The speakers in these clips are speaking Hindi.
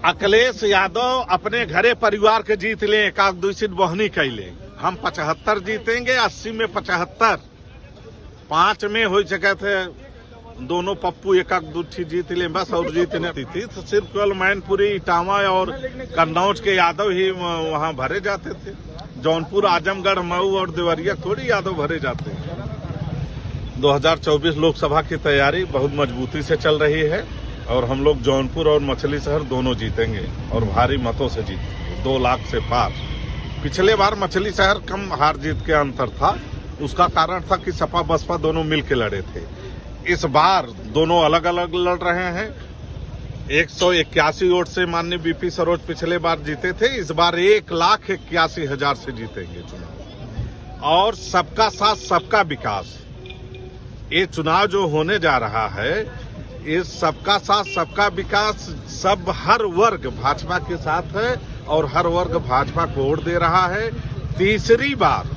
अखिलेश यादव अपने घरे परिवार के जीत ले, एक दू सीट बहनी कैले। हम 75 जीतेंगे, 80 में 75, 5 में हो सके थे दोनों पप्पू एक दूठी जीत ले बस, और जीतने थी तो सिर्फ केवल मैनपुरी, इटावा और कन्नौज के यादव ही वहां भरे जाते थे। जौनपुर, आजमगढ़, मऊ और देवरिया थोड़ी यादव भरे जाते हैं। 2024 लोकसभा की तैयारी बहुत मजबूती से चल रही है और हम लोग जौनपुर और मछली शहर दोनों जीतेंगे और भारी मतों से जीतेंगे, 2 लाख से पार। पिछले बार मछली शहर कम हार जीत के अंतर था, उसका कारण था कि सपा बसपा दोनों मिलकर लड़े थे। इस बार दोनों अलग अलग लड़ रहे हैं। 181 वोट से माननीय बीपी सरोज पिछले बार जीते थे, इस बार 1,81,000 से जीतेंगे चुनाव। और सबका साथ सबका विकास, ये चुनाव जो होने जा रहा है, ये सबका साथ सबका विकास, सब हर वर्ग भाजपा के साथ है और हर वर्ग भाजपा को वोट दे रहा है। तीसरी बार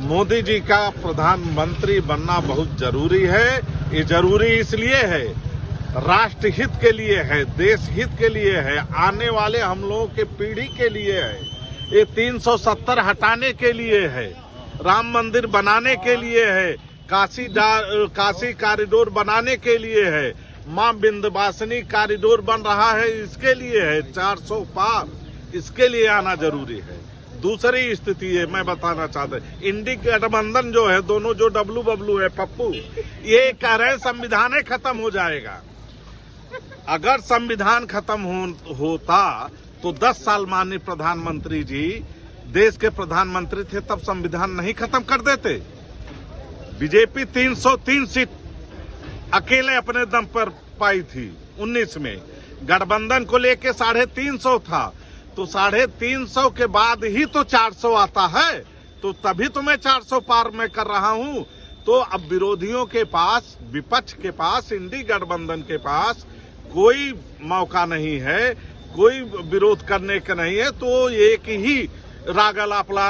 मोदी जी का प्रधानमंत्री बनना बहुत जरूरी है। ये जरूरी इसलिए है, राष्ट्र हित के लिए है, देश हित के लिए है, आने वाले हम लोगों के पीढ़ी के लिए है। ये 370 हटाने के लिए है, राम मंदिर बनाने के लिए है, काशी कॉरिडोर बनाने के लिए है, मां विंध्यवासिनी कॉरिडोर बन रहा है, इसके लिए है, 400 पार, इसके लिए आना जरूरी है। दूसरी स्थिति है, मैं बताना चाहता हूं, इंडी गठबंधन जो है, दोनों जो डब्लू बबलू है, पप्पू, ये कह रहे संविधान खत्म हो जाएगा। अगर संविधान खत्म होता तो 10 साल माननीय प्रधानमंत्री जी देश के प्रधानमंत्री थे, तब संविधान नहीं खत्म कर देते। बीजेपी 303 सीट अकेले अपने दम पर पाई थी 19 में, गठबंधन को लेके 350 था, तो 350 के बाद ही तो 400 आता है, तो तभी तो मैं 400 पार में कर रहा हूं। तो अब विरोधियों के पास, विपक्ष के पास, इंडी गठबंधन के पास कोई मौका नहीं है, कोई विरोध करने का नहीं है, तो एक ही रागा लापला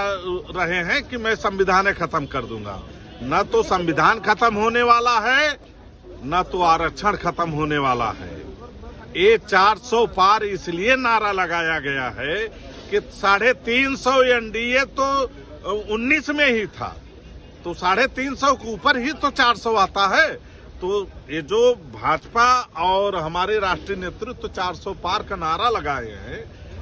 रहे हैं कि मैं संविधान खत्म कर दूंगा। न तो संविधान खत्म होने वाला है, न तो आरक्षण खत्म होने वाला है। ये 400 पार इसलिए नारा लगाया गया है कि 350 एनडीए तो 19 में ही था, तो 350 के ऊपर ही तो 400 आता है। तो ये जो भाजपा और हमारे राष्ट्रीय नेतृत्व 400 पार का नारा लगाए हैं,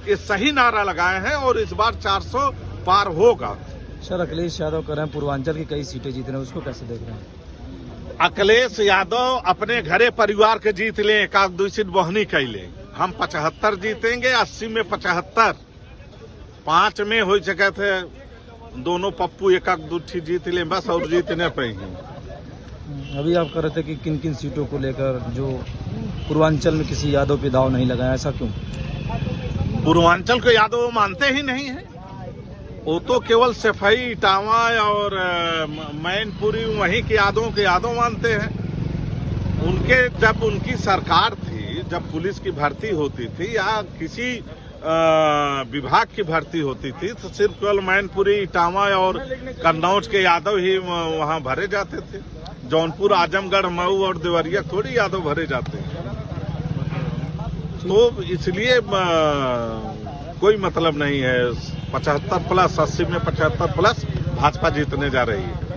ये सही नारा लगाए हैं और इस बार 400 पार होगा। सर, अखिलेश यादव कह रहे हैं पूर्वांचल की कई सीटें जीत रहे हैं, उसको कैसे देख रहे हैं? अखिलेश यादव अपने घरे परिवार के जीत ले, एक दू सीट बहनी कैले। हम 75 जीतेंगे, 80 में 75, 5 में हो सके थे दोनों पप्पू एक दूठी जीत ले बस, और जीतने पाएंगे। अभी आप कह रहे थे कि किन किन सीटों को लेकर जो पूर्वांचल में किसी यादव पे दाव नहीं लगाया, ऐसा क्यों? पूर्वांचल को यादव मानते ही नहीं है, वो तो केवल सफाई, इटावा और मैनपुरी वहीं के यादव मानते हैं। उनके जब उनकी सरकार थी, जब पुलिस की भर्ती होती थी या किसी विभाग की भर्ती होती थी, तो सिर्फ केवल मैनपुरी, इटावा और कन्नौज के यादव ही वहां भरे जाते थे। जौनपुर, आजमगढ़, मऊ और देवरिया थोड़ी यादव भरे जाते हैं। तो इसलिए कोई मतलब नहीं है। 75 प्लस, 80 में 75 प्लस भाजपा जीतने जा रही है।